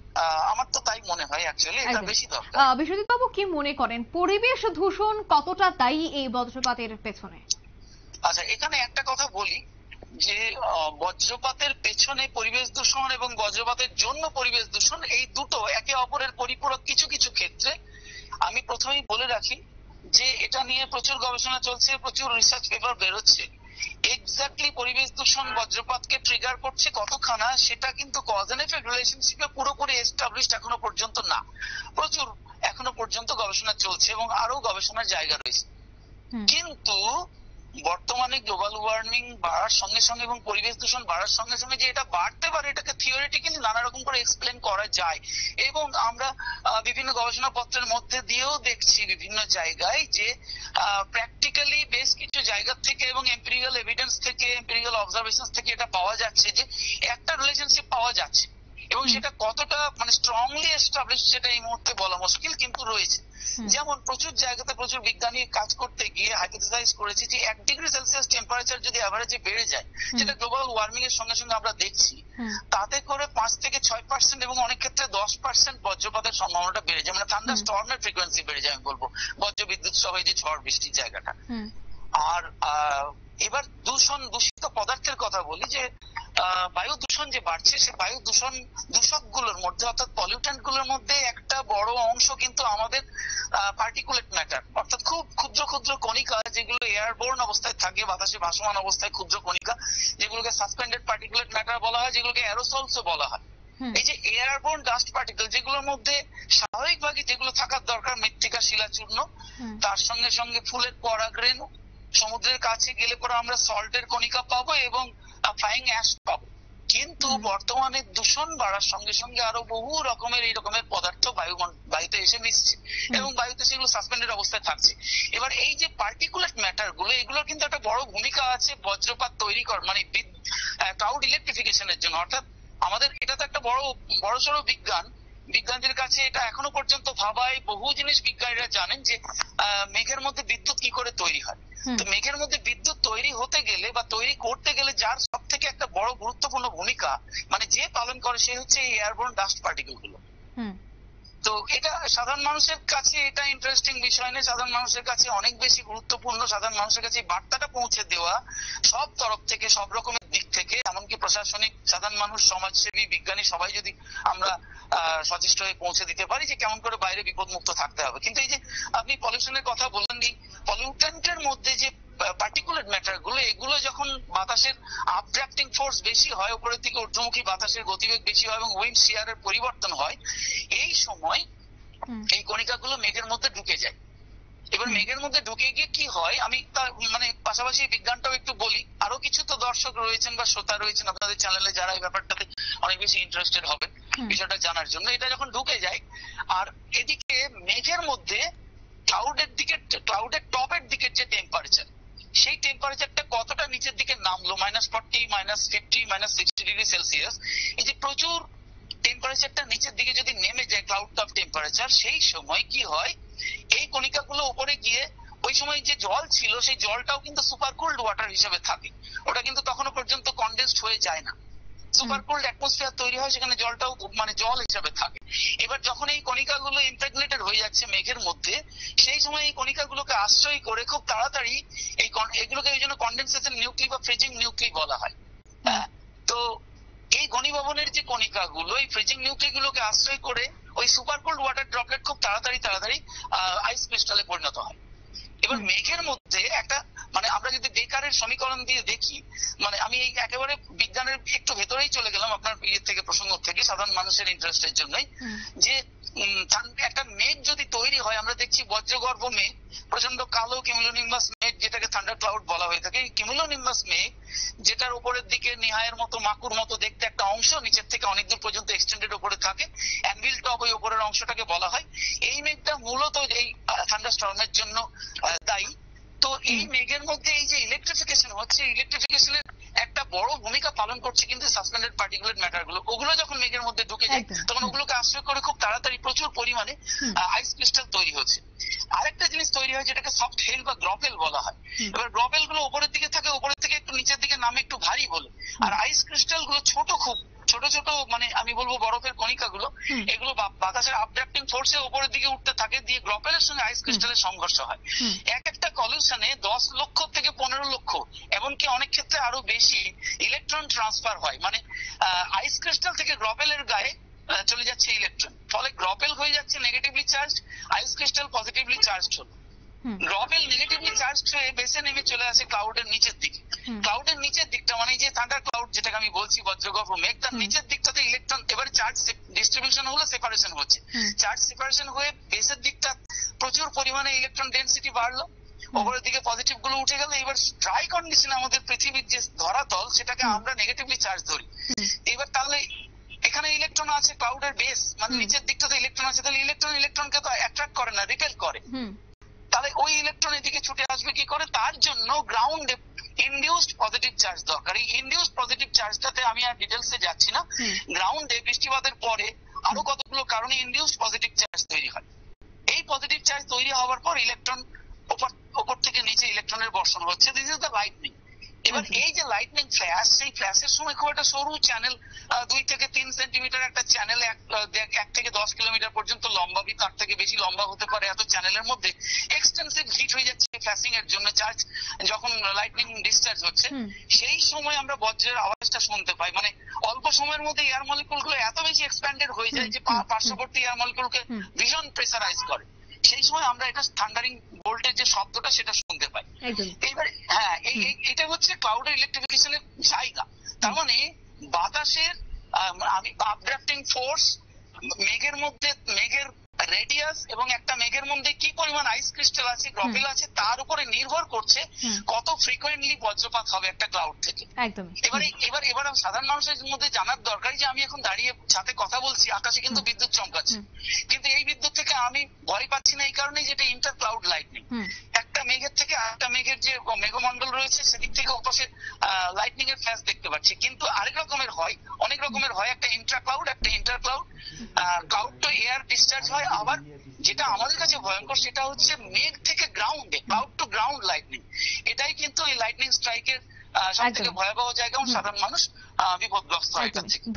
আমার তো তাই মনে হয় অ্যাকচুয়ালি এটা বেশি দরকার। বিশ্বজিৎ বাবু কি মনে করেন, পরিবেশ দূষণ কতটা দায়ী এই বজ্রপাতের পেছনে? আচ্ছা, এখানে একটা কথা বলি যে বজ্রপাতের পেছনে পরিবেশ দূষণ এবং বজ্রপাতের জন্য পরিবেশ দূষণ, এই দুটো একে অপরের পরিপূরক কিছু কিছু ক্ষেত্রে। আমি প্রথমেই বলে রাখি যে এটা নিয়ে প্রচুর গবেষণা চলছে, প্রচুর রিসার্চ পেপার বেরোচ্ছে। এক্স্যাক্টলি পরিবেশ দূষণ বজ্রপাতকে ট্রিগার করছে কতখানা, সেটা কিন্তু কজ এন্ড এফেক্ট রিলেশনশিপে পুরোপুরি এস্টাবলিশড এখনো পর্যন্ত না। প্রচুর এখনো পর্যন্ত গবেষণা চলছে এবং আরো গবেষণার জায়গা রয়েছে। কিন্তু বর্তমানে গ্লোবাল ওয়ার্মিং বাড়ার সঙ্গে সঙ্গে এবং পরিবেশ দূষণ বাড়ার সঙ্গে সঙ্গে যে এটা বাড়তে পারে, এটাকে থিওরিটিক্যালি নানা রকম করে এক্সপ্লেন করা যায়। এবং আমরা বিভিন্ন গবেষণাপত্রের মধ্যে দিয়েও দেখছি বিভিন্ন জায়গায় যে প্র্যাকটিক্যালি বেশ কিছু জায়গা থেকে এবং এম্পিরিক্যাল এভিডেন্স থেকে, এম্পিরিক্যাল অবজারভেশন থেকে এটা পাওয়া যাচ্ছে যে একটা রিলেশনশিপ পাওয়া যাচ্ছে, এবং সেটা কতটা মানে স্ট্রংলি এস্টাবলিশ সেটা এই মুহূর্তে বলা মুশকিল, কিন্তু রয়েছে। যেমন প্রচুর জায়গাতে প্রচুর বিজ্ঞানী কাজ করতে গিয়ে হাইপোথেসাইজ করেছে যে 1 ডিগ্রি সেলসিয়াস টেম্পারেচার যদি অ্যাভারেজে বেড়ে যায়, যেটা গ্লোবাল ওয়ার্মিং এর সঙ্গে সঙ্গে আমরা দেখছি, তাতে করে 5 থেকে 6% এবং অনেক ক্ষেত্রে 10% বজ্রপাতের সম্ভাবনাটা বেড়ে যায়, মানে থান্ডার স্টর্মের ফ্রিকোয়েন্সি বেড়ে যায়। আমি বলবো বজ্রবিদ্যুৎ সহ এই যে ঝড় বৃষ্টির জায়গাটা। আর এবার দূষিত পদার্থের কথা বলি, যে বায়ু দূষণ যে বাড়ছে, সে বায়ু দূষক গুলোর মধ্যে অর্থাৎ পলিউটেন্ট গুলোর মধ্যে একটা বড় অংশ কিন্তু আমাদের পার্টিকুলেট ম্যাটার, অর্থাৎ খুব ক্ষুদ্র ক্ষুদ্র কণিকা, যেগুলো এয়ারবোর্ন অবস্থায় থাকে, বাতাসে ভাসমান অবস্থায় ক্ষুদ্র কণিকা, যেগুলোকে সাসপেন্ডেড পার্টিকুলেট ম্যাটার বলা হয়, যেগুলোকে অ্যারোসলসও বলা হয়। এই যে এয়ারবোর্ন ডাস্ট পার্টিকেল, যেগুলোর মধ্যে স্বাভাবিকভাবে যেগুলো থাকার দরকার, মৃত্তিকা, শিলাচূর্ণ, তার সঙ্গে সঙ্গে ফুলের পরাগরেণু, সমুদ্রের কাছে গেলে পরে আমরা সল্টের কণিকা পাবো এবং ফ্লাইং অ্যাশ পাবো। কিন্তু বর্তমানে দূষণ বাড়ার সঙ্গে সঙ্গে আরো বহু রকমের এই রকমের পদার্থ বায়ুতে এসে মিশছে এবং বায়ুতে সেগুলো সাসপেন্ডেড অবস্থায় থাকছে। এবার এই যে পার্টিকুলেট ম্যাটার গুলো, এগুলোর কিন্তু একটা বড় ভূমিকা আছে বজ্রপাত তৈরি কর মানে ক্লাউড ইলেকট্রিফিকেশনের জন্য। অর্থাৎ আমাদের এটা তো একটা বড়সড় বিজ্ঞানীদের কাছে এটা এখনো পর্যন্ত ভাবায়। বহু জিনিস বিজ্ঞানীরা জানেন যে মেঘের মধ্যে বিদ্যুৎ কি করে তৈরি হয়। তো মেঘের মধ্যে বিদ্যুৎ তৈরি হতে গেলে বা তৈরি করতে গেলে যার সব থেকে একটা বড় গুরুত্বপূর্ণ ভূমিকা মানে যে পালন করে, সে হচ্ছে এই এয়ারবোর্ন ডাস্ট পার্টিকেল গুলো। তো এটা সাধারণ মানুষের কাছে এটা ইন্টারেস্টিং বিষয় নয়, সাধারণ মানুষের কাছে অনেক বেশি গুরুত্বপূর্ণ। সাধারণ মানুষের কাছে বার্তাটা পৌঁছে দেওয়া সব তরফ থেকে, সব রকমের দিক থেকে, এমনকি প্রশাসনিক, সাধারণ মানুষ, সমাজসেবী, বিজ্ঞানী সবাই যদি আমরা সচেষ্ট হয়ে পৌঁছে দিতে পারি যে কেমন করে বাইরে বিপদ মুক্ত থাকতে হবে। কিন্তু এই যে আপনি পলিউশনের কথা বললেন, এই পলিউটেন্টের মধ্যে যে পার্টিকুলেট ম্যাটার গুলো, এগুলো যখন বাতাসের আপড্রাফটিং ফোর্স বেশি হয়, উপরের দিকে ঊর্ধ্বমুখী বাতাসের গতিবেগ বেশি হয় এবং উইন্ড শিয়ারের পরিবর্তন হয়, এই সময় এই কণিকাগুলো মেঘের মধ্যে ঢুকে যায়। এবার মেঘের মধ্যে ঢুকে গিয়ে কি হয়, আমি তার মানে পাশাপাশি বিজ্ঞানটাও একটু বলি। আরো কিছু তো দর্শক রয়েছেন বা শ্রোতা রয়েছেন আপনাদের চ্যানেলে, যারা এই ব্যাপারটাতে অনেক বেশি ইন্টারেস্টেড হবে বিষয়টা জানার জন্য। এটা যখন ঢুকে যায় আর এদিকে মেঘের মধ্যে ক্লাউডের টপের দিকের যে টেম্পারেচার, সেই টেম্পারেচারটা কতটা নিচের দিকে নামলো, -40, -50, -60 ডিগ্রি সেলসিয়াস, এই যে প্রচুর টেম্পারেচারটা নিচের দিকে যদি নেমে যায়, ক্লাউড টপ টেম্পারেচার, সেই সময় কি হয়, এই কণিকাগুলো উপরে গিয়ে ওই সময় যে জল ছিল, সেই জলটাও কিন্তু সুপার কুলড ওয়াটার হিসেবে থাকে। ওটা কিন্তু তখনো পর্যন্ত কনডেন্সড হয়ে যায় না, সুপার কুলড অ্যাটমসফিয়ার তৈরি হয়, সেখানে জলটাও মানে জল হিসেবে থাকে। এবার যখন এই কণিকাগুলো ইমপ্রেগনেটেড হয়ে যাচ্ছে মেঘের মধ্যে, সেই সময় এই কণিকাগুলোকে আশ্রয় করে খুব তাড়াতাড়ি এগুলোকে এই জন্য কনডেনসেশন নিউক্লি বা ফ্রিজিং নিউক্লি বলা হয়। তো এই ঘনীভবনের যে কণিকাগুলো, এই ফ্রিজিং নিউক্লি গুলোকে আশ্রয় করে ওই সুপার কোল্ড ওয়াটার ড্রপলেট খুব তাড়াতাড়ি আইস ক্রিস্টালে পরিণত হয়। এবার মেঘের মধ্যে একটা মানে আমরা যদি বেকারের সমীকরণ দিয়ে দেখি, মানে আমি এই একেবারে বিজ্ঞানের একটু ভেতরেই চলে গেলাম আপনার ইয়ে থেকে, প্রসঙ্গ থেকে, সাধারণ মানুষের ইন্টারেস্টের জন্যই, যে একটা মেঘ যদি তৈরি হয়, আমরা দেখছি বজ্রগর্ভ মেঘ প্রচন্ড কালো কিউমুলোনিম্বাস মেঘ, যেটাকে থান্ডার ক্লাউড বলা হয়ে থাকে। এই কিউমুলোনিম্বাস মেঘ, যেটার উপরের দিকে নিহায়ের মতো মাকুর মতো দেখতে একটা অংশ নিচের থেকে অনেক দূর পর্যন্ত এক্সটেন্ডেড উপরে থাকে, অ্যানভিল টপ ওই উপরের অংশটাকে বলা হয়। এই মেঘটা মূলত এই থান্ডার স্টর্মের জন্য দায়ী। তো এই মেঘের মধ্যে এই যে ইলেকট্রিফিকেশন হচ্ছে, ইলেকট্রিফিকেশনের একটা বড় ভূমিকা পালন করছে কিন্তু সাসপেন্ডেড পার্টিকুলেট ম্যাটার গুলো। ওগুলো যখন মেঘের মধ্যে ঢুকে যায় তখন ওগুলোকে আশ্রয় করে খুব তাড়াতাড়ি প্রচুর পরিমাণে আইস ক্রিস্টাল তৈরি হচ্ছে। আরেকটা জিনিস তৈরি হয় যেটাকে সফট হেল বা গ্রপেল বলা হয়। এবার গ্রপেল গুলো উপরের দিকে থাকে, উপরের থেকে একটু নিচের দিকে নামে একটু ভারী বলে। আর আইস ক্রিস্টাল গুলো ছোট, খুব ছোট ছোট, মানে আমি বলবো বরফের কণিকা গুলো, এগুলো বাতাসের আপড্রাফটিং ফোর্সে উপরের দিকে উঠতে থাকে, দিয়ে গ্রপেলের সঙ্গে আইস ক্রিস্টালের সংঘর্ষ হয়। এক একটা কলিউশনে 10 লক্ষ থেকে 15 লক্ষ, এমনকি অনেক ক্ষেত্রে আরো বেশি ইলেকট্রন ট্রান্সফার হয়। মানে আইস ক্রিস্টাল থেকে গ্রপেলের গায়ে চলে যাচ্ছে ইলেকট্রন, ফলে গ্রপেল হয়ে যাচ্ছে negatively charged, ice crystal positively charged হলো। গ্রপেল নেগেটিভলি চার্জড হয়ে বেসে নেমে চলে আসে ক্লাউডের নিচের দিকে। ক্লাউডের নিচের দিকটা, মানে যে থান্ডার ক্লাউড যেটাকে আমি বলছি, বজ্রগর্ভ মেঘ, তার নিচের দিকটাতে ইলেকট্রন এবারে চার্জ ডিস্ট্রিবিউশন হলো, সেপারেশন হচ্ছে। চার্জ সেপারেশন হয়ে বেসের দিকটা প্রচুর পরিমাণে ইলেকট্রন ডেনসিটি বাড়লো, উপরের দিকে পজিটিভ গুলো উঠে গেল। এবার ড্রাই কন্ডিশনে আমাদের পৃথিবীর যে ধরাতল, সেটাকে আমরা নেগেটিভলি চার্জ ধরি। এবার তাহলে এখানে ইলেকট্রন আছে, ক্লাউডের বেস মানে নিচের দিকটাতে ইলেকট্রন আছে, তাহলে ইলেকট্রনকে তো অ্যাট্রাক্ট করে না, রিপেল করে। তাহলে ওই ইলেকট্রন এদিকে ছুটে আসবে কি করে? তার জন্য গ্রাউন্ডে ইনডিউসড পজিটিভ চার্জ দরকার। এই ইনডিউসড পজিটিভ চার্জটাতে আমি আর ডিটেলসে যাচ্ছি না। গ্রাউন্ডে বৃষ্টিপাতের পরে আরো কতগুলো কারণে ইনডিউসড পজিটিভ চার্জ তৈরি হয়। এই পজিটিভ চার্জ তৈরি হওয়ার পর ইলেকট্রন উপর থেকে নিচে ইলেকট্রনের বর্ষণ হচ্ছে। This is the lightning. এবার এই যে লাইটনিং ফ্ল্যাশ, সেই ফ্ল্যাশের সময় খুব একটা সরু চ্যানেল, 2 থেকে 3 সেন্টিমিটার একটা চ্যানেল, 1 থেকে 10 কিলোমিটার পর্যন্ত লম্বা, কি তার থেকে বেশি লম্বা হতে পারে, এত চ্যানেলের মধ্যে এক্সটেন্সিভ হিট হয়ে যাচ্ছে ফ্ল্যাশিং এর জন্য। চার্জ যখন লাইটনিং ডিসচার্জ হচ্ছে, সেই সময় আমরা বজ্রের আওয়াজটা শুনতে পাই। মানে অল্প সময়ের মধ্যে এয়ার মলিকুল গুলো এত বেশি এক্সপ্যান্ডেড হয়ে যায় যে পার্শ্ববর্তী এয়ার মলিকুলকে ভীষণ প্রেসারাইজ করে। সেই সময় আমরা এটা থান্ডারিং ভোল্টের যে শব্দটা, সেটা শুনতে পাই। এইবার হ্যাঁ, এটা হচ্ছে ক্লাউডের ইলেকট্রিফিকেশনের জায়গা। তার মানে বাতাসের আপড্রাফটিং ফোর্স, মেঘের মধ্যে মেঘের রেডিয়াস এবং একটা মেঘের মধ্যে কি পরিমাণ আইস ক্রিস্টাল আছে, গ্রপেল আছে, তার উপরে নির্ভর করছে কত ফ্রিকোয়েন্টলি বজ্রপাত হবে একটা ক্লাউড থেকে। এবার সাধারণ মানুষের মধ্যে জানার দরকার যে আমি এখন দাঁড়িয়ে ছাদে কথা বলছি, আকাশে কিন্তু বিদ্যুৎ চমকাচ্ছে, কিন্তু এই বিদ্যুৎ থেকে আমি ভয় পাচ্ছি না এই কারণেই যেটা ইন্টার ক্লাউড লাইটনিং। একটা মেঘের থেকে আরেকটা মেঘের যে মেঘমন্ডল রয়েছে, সেদিক থেকে ওপাশে লাইটনিং এর ফ্ল্যাশ দেখতে পাচ্ছি। কিন্তু আরেক রকমের হয়, অনেক রকমের হয়, একটা ইন্ট্রা ক্লাউড, একটা inter cloud. Cloud two air discharge হয়। আবার যেটা আমাদের কাছে ভয়ঙ্কর, সেটা হচ্ছে মেঘ থেকে গ্রাউন্ডে, ক্লাউড টু গ্রাউন্ড লাইটনিং। এটাই কিন্তু এই লাইটনিং স্ট্রাইকের সব থেকে ভয়াবহ জায়গা, এবং সাধারণ মানুষ বিপদগ্রস্ত হয়।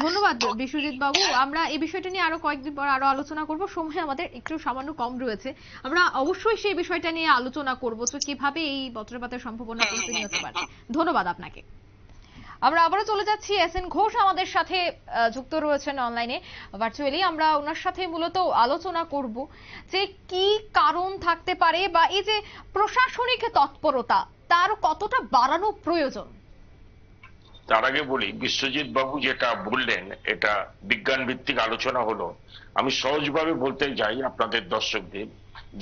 ধন্যবাদ বিশ্বজিৎ বাবু। আমরা এই বিষয়টা নিয়ে আরো কয়েকদিন পর আরো আলোচনা করব। সময় আমাদের একটু সামান্য কম রয়েছে, আমরা অবশ্যই সেই বিষয়টা নিয়ে আলোচনা করব, তো কিভাবে এই বজ্রপাতের সম্ভাবনা প্রতিনিয়ত বাড়ছে। ধন্যবাদ আপনাকে। আমরা আবারও চলে যাচ্ছি, এসএন ঘোষ আমাদের সাথে যুক্ত রয়েছেন অনলাইনে ভার্চুয়ালি। আমরা ওনার সাথে মূলত আলোচনা করব যে কি কারণ থাকতে পারে, বা এই যে প্রশাসনিক তৎপরতা, তার কতটা বাড়ানো প্রয়োজন। তার আগে বলি, বিশ্বজিৎ বাবু যেটা বললেন, এটা বিজ্ঞান ভিত্তিক আলোচনা হলো। আমি সহজভাবে বলতে যাই আপনাদের দর্শকদের,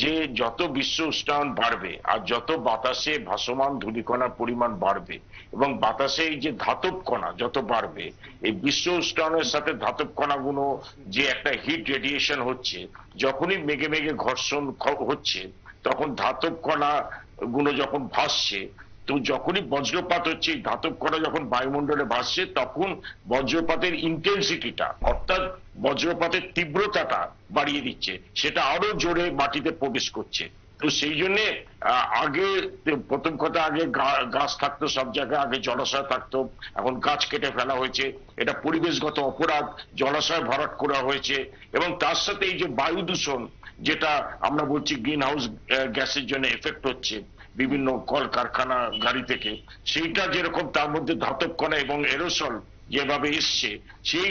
যে যত বিশ্ব উষ্ণায়ন বাড়বে আর যত বাতাসে ভাসমান ধূলিকণার পরিমাণ বাড়বে এবং বাতাসে এই যে ধাতব কণা যত বাড়বে, এই বিশ্ব উষ্ণায়নের সাথে ধাতব কণাগুলো যে একটা হিট রেডিয়েশন হচ্ছে, যখনই মেঘে মেঘে ঘর্ষণ হচ্ছে, তখন ধাতব কণা গুলো যখন ভাসছে, তো যখনই বজ্রপাত হচ্ছে, ধাতব কণা যখন বায়ুমণ্ডলে ভাসছে, তখন বজ্রপাতের ইন্টেন্সিটিটা, অর্থাৎ বজ্রপাতের তীব্রতাটা বাড়িয়ে দিচ্ছে, সেটা আরো জোরে মাটিতে প্রবেশ করছে। তো সেই জন্যে আগে প্রথম কথা, আগে গাছ থাকতো সব জায়গায়, আগে জলাশয় থাকতো, এখন গাছ কেটে ফেলা হয়েছে, এটা পরিবেশগত অপরাধ, জলাশয় ভরাট করা হয়েছে। এবং তার সাথে এই যে বায়ু দূষণ, যেটা আমরা বলছি গ্রিন হাউস গ্যাসের জন্য এফেক্ট হচ্ছে বিভিন্ন কলকারখানা গাড়ি থেকে, সেইটা যেরকম তার মধ্যে ধাতব কণা এবং এরোসল যেভাবে এসছে, সেই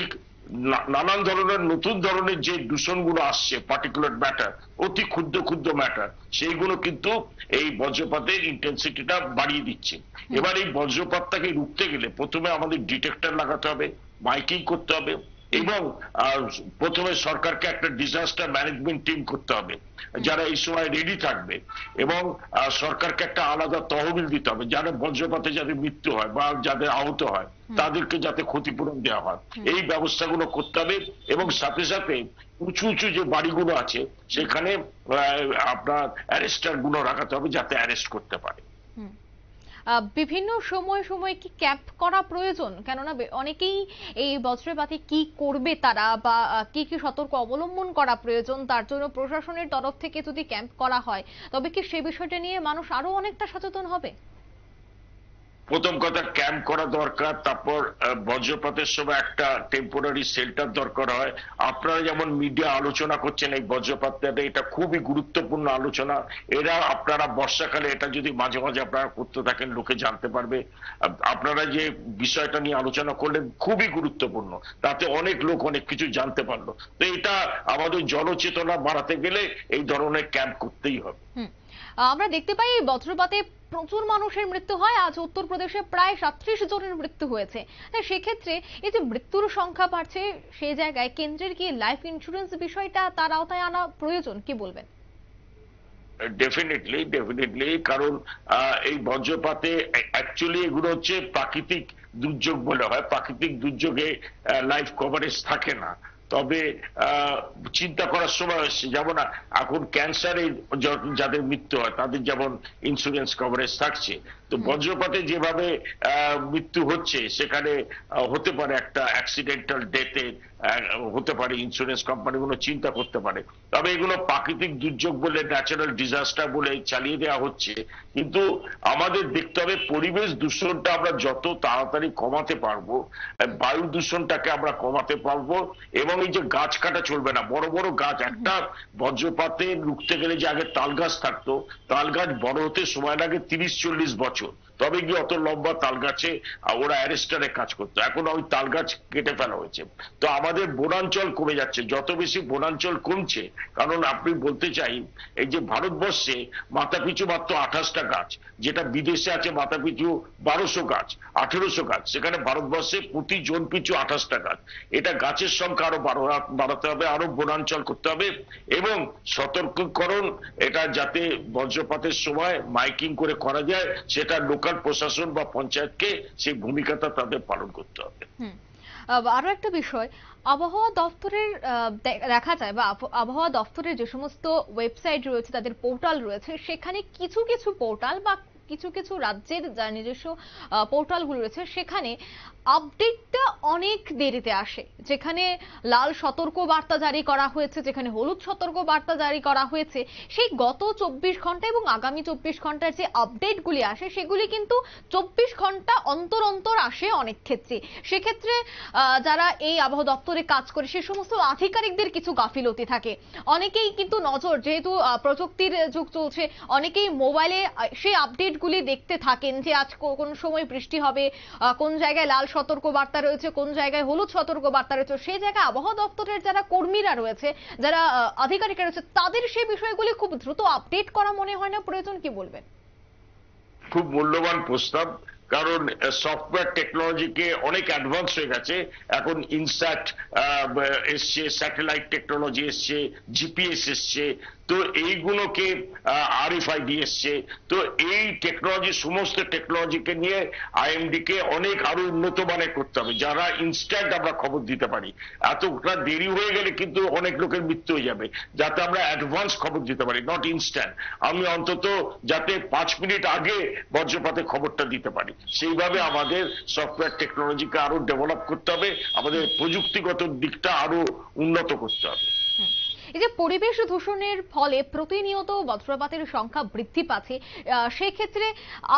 নানান ধরনের নতুন ধরনের যে দূষণগুলো আসছে, পার্টিকুলার ম্যাটার, অতি ক্ষুদ্র ক্ষুদ্র ম্যাটার, সেইগুলো কিন্তু এই বজ্রপাতের ইন্টেন্সিটিটা বাড়িয়ে দিচ্ছে। এবার এই বজ্রপাতটাকে রুখতে গেলে প্রথমে আমাদের ডিটেক্টর লাগাতে হবে, মাইকিং করতে হবে, এবং প্রথমে সরকারকে একটা ডিজাস্টার ম্যানেজমেন্ট টিম করতে হবে যারা এই সময় রেডি থাকবে, এবং সরকারকে একটা আলাদা তহবিল দিতে হবে যারা বজ্রপাতে যাদের মৃত্যু হয় বা যাদের আহত হয় তাদেরকে যাতে ক্ষতিপূরণ দেওয়া হয়, এই ব্যবস্থাগুলো করতে হবে। এবং সাথে সাথে উঁচু উঁচু যে বাড়িগুলো আছে সেখানে আপনার অ্যারেস্টার গুলো রাখাতে হবে যাতে অ্যারেস্ট করতে পারে। বিভিন্ন সময় সময় কি ক্যাম্প করা প্রয়োজন? কেননা অনেকেই এই বজ্রপাতে কি করবে তারা বা কি কি সতর্ক অবলম্বন করা প্রয়োজন, তার জন্য প্রশাসনের তরফ থেকে যদি ক্যাম্প করা হয় তবে কি সে বিষয়টা নিয়ে মানুষ আরো অনেকটা সচেতন হবে? প্রথম কথা ক্যাম্প করা দরকার, তারপর বজ্রপাতের সময় একটা টেম্পোরারি শেল্টার দরকার হয়। আপনারা যেমন মিডিয়া আলোচনা করছেন এই বজ্রপাতটা, এটা খুবই গুরুত্বপূর্ণ আলোচনা। এরা আপনারা বর্ষাকালে এটা যদি মাঝে মাঝে আপনারা করতে থাকেন লোকে জানতে পারবে। আপনারা যে বিষয়টা নিয়ে আলোচনা করলেন খুবই গুরুত্বপূর্ণ, তাতে অনেক লোক অনেক কিছু জানতে পারলো। তো এটা আমাদের জনচেতনা বাড়াতে গেলে এই ধরনের ক্যাম্প করতেই হবে। আমরা দেখতে পাই বজ্রপাতে প্রচুর মানুষের মৃত্যু হয়। আজ উত্তরপ্রদেশে প্রায় 37 জনের মৃত্যু হয়েছে। সেক্ষেত্রে এই যে মৃত্যুর সংখ্যা বাড়ছে সেই জায়গায় কেন্দ্রের কি লাইফ ইন্স্যুরেন্স বিষয়টা তার আওতায় আনা প্রয়োজন, কি বলবেন? ডেফিনেটলি, কারণ এই বজ্রপাতে অ্যাকচুয়ালি এগুলো হচ্ছে প্রাকৃতিক দুর্যোগ বলে হয়। প্রাকৃতিক দুর্যোগে লাইফ কভারেজ থাকে না, তবে চিন্তা করার সময় হচ্ছে যেমন এখন ক্যান্সারে যাদের মৃত্যু হয় তাদের যেমন ইন্স্যুরেন্স কভারেজ থাকছে, তো বজ্রপাতে যেভাবে মৃত্যু হচ্ছে সেখানে হতে পারে একটা অ্যাক্সিডেন্টাল ডেথে হতে পারে, ইন্স্যুরেন্স কোম্পানিগুলো চিন্তা করতে পারে। তবে এগুলো প্রাকৃতিক দুর্যোগ বলে, ন্যাচারাল ডিজাস্টার বলে চালিয়ে দেওয়া হচ্ছে। কিন্তু আমাদের দেখতে হবে পরিবেশ দূষণটা আমরা যত তাড়াতাড়ি কমাতে পারবো, বায়ু দূষণটাকে আমরা কমাতে পারবো। এবং এই যে গাছ কাটা চলবে না, বড় বড় গাছ, একটা বজ্রপাতে রুখতে গেলে যে আগে তাল গাছ থাকতো, তাল গাছ বড় হতে সময় লাগে 30-40 বছর, তবে গিয়ে অত লম্বা তাল গাছে ওরা অ্যারেস্টারে কাজ করতো। এখন ওই তাল গাছ কেটে ফেলা হয়েছে। তো আমাদের বনাঞ্চল কমে যাচ্ছে, যত বেশি বনাঞ্চল কমছে, কারণ আপনি বলতে চাই এই যে ভারতবর্ষে মাথাপিছু মাত্র 28টা গাছ, যেটা বিদেশে আছে মাথাপিছু 1200 গাছ 1800 গাছ, সেখানে ভারতবর্ষে প্রতি জন পিছু 28টা গাছ। এটা গাছের সংখ্যা আরো বাড়াতে হবে, আরো বনাঞ্চল করতে হবে এবং সতর্কীকরণ এটা যাতে বজ্রপাতের সময় মাইকিং করে করা যায়, সেটা লোকাল প্রশাসন বা পঞ্চায়েতকে সেই ভূমিকাটা তাদের পালন করতে হবে। আরো একটা বিষয়, আবহাওয়া দপ্তরের দেখা যায় বা আবহাওয়া দপ্তরের যে সমস্ত ওয়েবসাইট রয়েছে, তাদের পোর্টাল রয়েছে, সেখানে কিছু কিছু পোর্টাল বা কিছু কিছু রাজ্যের যা নিজস্ব পোর্টালগুলো রয়েছে সেখানে আপডেটটা অনেক দেরিতে আসে। যেখানে লাল সতর্ক বার্তা জারি করা হয়েছে, যেখানে হলুদ সতর্ক বার্তা জারি করা হয়েছে, সেই গত 24 ঘন্টা এবং আগামী 24 ঘন্টার যে আপডেটগুলি আসে সেগুলি কিন্তু 24 ঘন্টা অন্তর অন্তর আসে অনেক ক্ষেত্রে। সেক্ষেত্রে যারা এই আবহাওয়া দপ্তরে কাজ করে সে সমস্ত আধিকারিকদের কিছু গাফিলতি থাকে। অনেকেই কিন্তু নজর, যেহেতু প্রযুক্তির যুগ চলছে, অনেকেই মোবাইলে সেই আপডেটগুলি দেখতে থাকেন যে আজ কোন সময় বৃষ্টি হবে, কোন জায়গায় লাল সতর্ক বার্তা রয়েছে, কোন জায়গায় হলুদ সতর্ক বার্তা রয়েছে। সেই জায়গায় আবহাওয়া দপ্তরের যারা কর্মীরা রয়েছে, যারা আধিকারিকরা রয়েছে, তাদের সেই বিষয়গুলি খুব দ্রুত আপডেট করা মনে হয় না প্রয়োজন, কি বলবেন? খুব মূল্যবান প্রস্তাব, কারণ সফটওয়্যার টেকনোলজিকে অনেক অ্যাডভান্স হয়ে গেছে। এখন ইনস্যাট এসছে, স্যাটেলাইট টেকনোলজি এসছে, জিপিএস এসছে, তো এইগুলোকে আরএফআইডি এসছে। তো এই টেকনোলজি, সমস্ত টেকনোলজিকে নিয়ে আইএমডি কে অনেক আরো উন্নত মানের করতে হবে, যারা ইনস্ট্যান্ট আমরা খবর দিতে পারি। এতটা দেরি হয়ে গেলে কিন্তু অনেক লোকের মৃত্যু হয়ে যাবে, যাতে আমরা অ্যাডভান্স খবর দিতে পারি, নট ইনস্ট্যান্ট। আমি অন্তত যাতে 5 মিনিট আগে বজ্রপাতের খবরটা দিতে পারি, সেইভাবে আমাদের সফটওয়্যার টেকনোলজিকে আরো ডেভেলপ করতে হবে, আমাদের প্রযুক্তিগত দিকটা আরো উন্নত করতে হবে। এই যে পরিবেশ দূষণের ফলে প্রতিনিয়ত বজ্রপাতের সংখ্যা বৃদ্ধি পাচ্ছে, সেক্ষেত্রে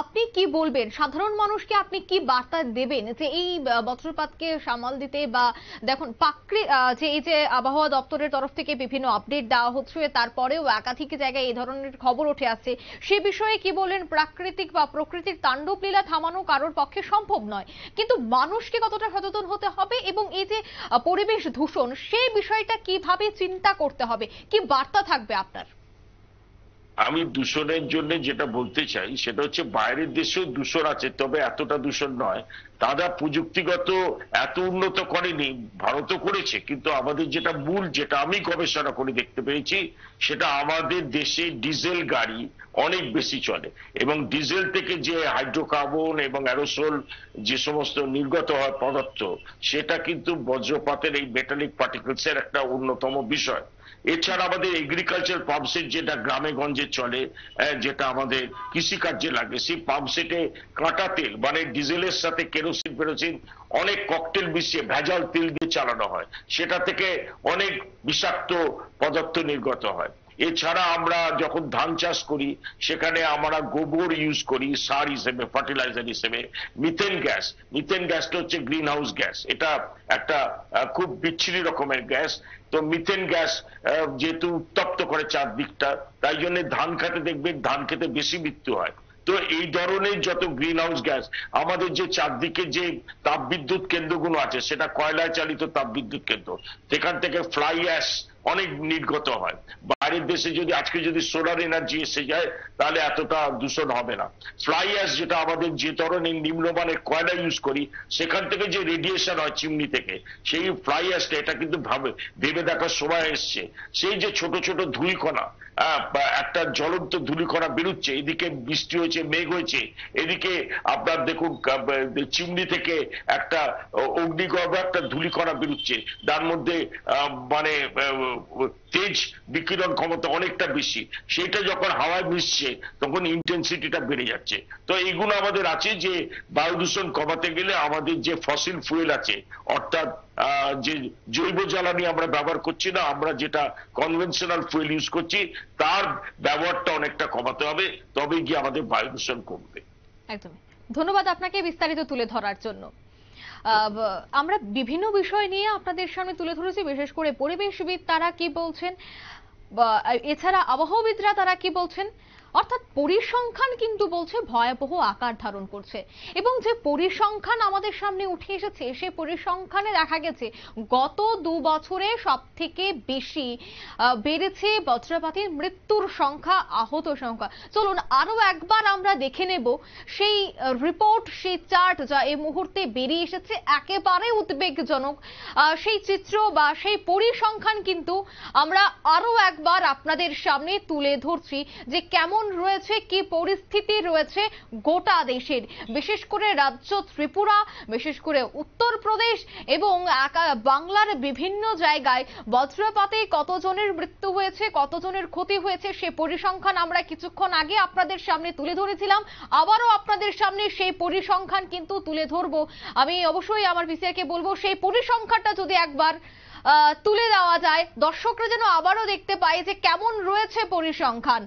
আপনি কি বলবেন, সাধারণ মানুষকে আপনি কি বার্তা দেবেন যে এই বজ্রপাতকে সামাল দিতে? বা দেখুন যে এই যে আবহাওয়া দপ্তরের তরফ থেকে বিভিন্ন আপডেট দেওয়া হচ্ছে, তারপরেও একাধিক জায়গায় এই ধরনের খবর উঠে আসছে, সে বিষয়ে কি বলেন? প্রাকৃতিক বা প্রকৃতির তাণ্ডব লীলা থামানো কারোর পক্ষে সম্ভব নয়, কিন্তু মানুষকে কতটা সচেতন হতে হবে এবং এই যে পরিবেশ দূষণ সেই বিষয়টা কিভাবে চিন্তা করতে হবে, কি বার্তা থাকবে আপনার? আমি দূষণের জন্য যেটা বলতে চাই সেটা হচ্ছে বাইরের দেশেও দূষণ আছে, তবে এতটা দূষণ নয়। তারা প্রযুক্তিগত এত উন্নত করেনি, ভারতও করেছে, কিন্তু আমাদের যেটা মূল, যেটা আমি গবেষণা করে দেখতে পেরেছি, সেটা আমাদের দেশে ডিজেল গাড়ি অনেক বেশি চলে, এবং ডিজেল থেকে যে হাইড্রোকার্বন এবং অ্যারোসোল যে সমস্ত নির্গত হয় পদার্থ, সেটা কিন্তু বজ্রপাতের এই মেটালিক পার্টিকেলস এর একটা অন্যতম বিষয়। এছাড়া আমাদের এগ্রিকালচার পাম্পসেট যেটা গ্রামে গঞ্জে চলে, যেটা আমাদের কৃষিকার্যে লাগে, সেই পাম্পসেটে কাঁটা তেল মানে ডিজেলের সাথে কেরোসিন ফেরোসিন অনেক ককটেল মিশিয়ে ভেজাল তেল দিয়ে চালানো হয়, সেটা থেকে অনেক বিষাক্ত পদার্থ নির্গত হয়। এছাড়া আমরা যখন ধান চাষ করি সেখানে আমরা গোবর ইউজ করি সার হিসেবে, ফার্টিলাইজার হিসেবে। মিথেন গ্যাসটা হচ্ছে গ্রিন হাউস গ্যাস, এটা একটা খুব বিচ্ছিরি রকমের গ্যাস। তো মিথেন গ্যাস যেহেতু উত্তপ্ত করে চারদিকটা, তাই জন্য ধান খেতে দেখবেন ধান খেতে বেশি মৃত্যু হয়। তো এই ধরনের যত গ্রিন হাউস গ্যাস, আমাদের যে চারদিকে যে তাপবিদ্যুৎ কেন্দ্রগুলো আছে, সেটা কয়লায় চালিত তাপবিদ্যুৎ কেন্দ্র, সেখান থেকে ফ্লাই অ্যাশ অনেক নির্গত হয়। বাইরের দেশে যদি আজকে যদি সোলার এনার্জি এসে যায় তাহলে এতটা দূষণ হবে না। ফ্লাই অ্যাশ যেটা আমাদের যে ধরনের নিম্নমানের কয়লা ইউজ করি, সেখান থেকে যে রেডিয়েশন হয় চিমনি থেকে, সেই ফ্লাই অ্যাশটা, এটা কিন্তু ভেবে দেখার সময় এসছে। সেই যে ছোট ছোট ধূলিকণা, একটা জ্বলন্ত ধূলিকণা বেরোচ্ছে, এদিকে বৃষ্টি হয়েছে, মেঘ হয়েছে, এদিকে আপনার দেখুন চিমনি থেকে একটা অগ্নিগর্ভ একটা ধূলিকণা বেরোচ্ছে, তার মধ্যে মানে তেজ বিকিরণ ক্ষমতা অনেকটা বেশি, সেটা যখন হাওয়ায় মিশছে তখন ইন্টেন্সিটিটা বেড়ে যাচ্ছে। তো এইগুলো আমাদের আছে যে বায়ু দূষণ কমাতে গেলে আমাদের যে ফসিল ফুয়েল আছে, অর্থাৎ যে জৈব জ্বালানি আমরা ব্যবহার করছি না, আমরা যেটা কনভেনশনাল ফুয়েল ইউজ করছি, তার ব্যবহারটা অনেকটা কমাতে হবে, তবে গিয়ে আমাদের বায়ু দূষণ কমবে। একদমই ধন্যবাদ আপনাকে বিস্তারিত তুলে ধরার জন্য। আমরা বিভিন্ন বিষয় নিয়ে আপনাদের সামনে তুলে ধরেছি, বিশেষ করে পরিবেশবিদ তারা কি বলছেন, এছাড়া আবহাওয়াবিদরা তারা কি বলছেন। অর্থাৎ পরিসংখ্যান কিন্তু বলছে ভয়াবহ আকার ধারণ করছে, এবং যে পরিসংখ্যান আমাদের সামনে উঠে এসেছে সেই পরিসংখ্যানে দেখা গেছে গত 2 বছরে সব থেকে বেশি বেড়েছে বজ্রপাতের মৃত্যুর সংখ্যা, আহত সংখ্যা। চলুন আরো একবার আমরা দেখে নেব সেই রিপোর্ট, সেই চার্ট যা এই মুহূর্তে বেরিয়ে এসেছে, একেবারে উদ্বেগজনক সেই চিত্র বা সেই পরিসংখ্যান কিন্তু আমরা আরো একবার আপনাদের সামনে তুলে ধরছি যে কেমন রয়েছে, কি পরিস্থিতি রয়েছে গোটা দেশের, বিশেষ করে রাজ্য ত্রিপুরা, বিশেষ করে উত্তরপ্রদেশ এবং বাংলার বিভিন্ন জায়গায় বজ্রপাতে কতজনের মৃত্যু হয়েছে, কতজনের ক্ষতি হয়েছে, সে পরিসংখ্যান আমরা কিছুক্ষণ আগে আপনাদের সামনে তুলে ধরেছিলাম। আবারও আপনাদের সামনে সেই পরিসংখ্যান কিন্তু তুলে ধরবো। আমি অবশ্যই আমার ভিসিআরকে বলবো সেই পরিসংখ্যানটা যদি একবার তুলে দেওয়া যায়, দর্শকরা যেন আবারও দেখতে পায় যে কেমন রয়েছে পরিসংখ্যান।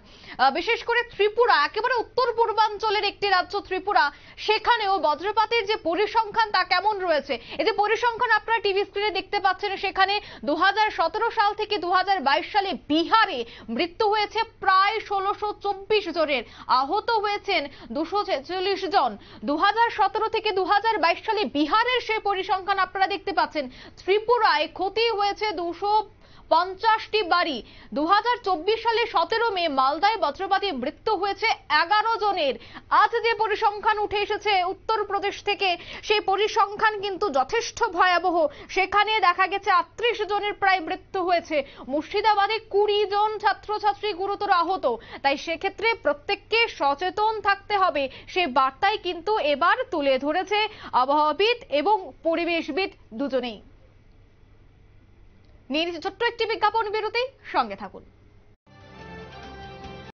বিশেষ করে ত্রিপুরা, একেবারে উত্তর পূর্বাঞ্চলের একটি রাজ্য ত্রিপুরা, সেখানেও বজ্রপাতের যে পরিসংখ্যান তা কেমন রয়েছে। এই যে পরিসংখ্যান আপনারা টিভি স্ক্রিনে দেখতে পাচ্ছেন, সেখানে 2017 সাল থেকে 2022 সালে বিহারে মৃত্যু হয়েছে প্রায় 1624 জনের, আহত হয়েছেন 246 জন। 2017 থেকে 2022 সালে বিহারের সেই পরিসংখ্যান আপনারা দেখতে পাচ্ছেন। ত্রিপুরায় ক্ষতি হয়েছে 250টি বাড়ি। 2024 সালে 17 মে মালদায় বজ্রপাতে মৃত্যু হয়েছে 11 জনের। আজ যে পরিসংখ্যান উঠে এসেছে উত্তরপ্রদেশ থেকে, সেই পরিসংখ্যান কিন্তু যথেষ্ট ভয়াবহ। সেখানে দেখা গেছে 38 জনের প্রায় মৃত্যু হয়েছে। মুর্শিদাবাদে 20 জন ছাত্রছাত্রী গুরুতর আহত। তাই সেক্ষেত্রে প্রত্যেককে সচেতন থাকতে হবে, সে বার্তাই কিন্তু এবার তুলে ধরেছে আবহাওয়াবিদ এবং পরিবেশবিদ দুজনেই। নিয়ে ছোট্ট একটি বিজ্ঞাপন বিরতি, সঙ্গে থাকুন।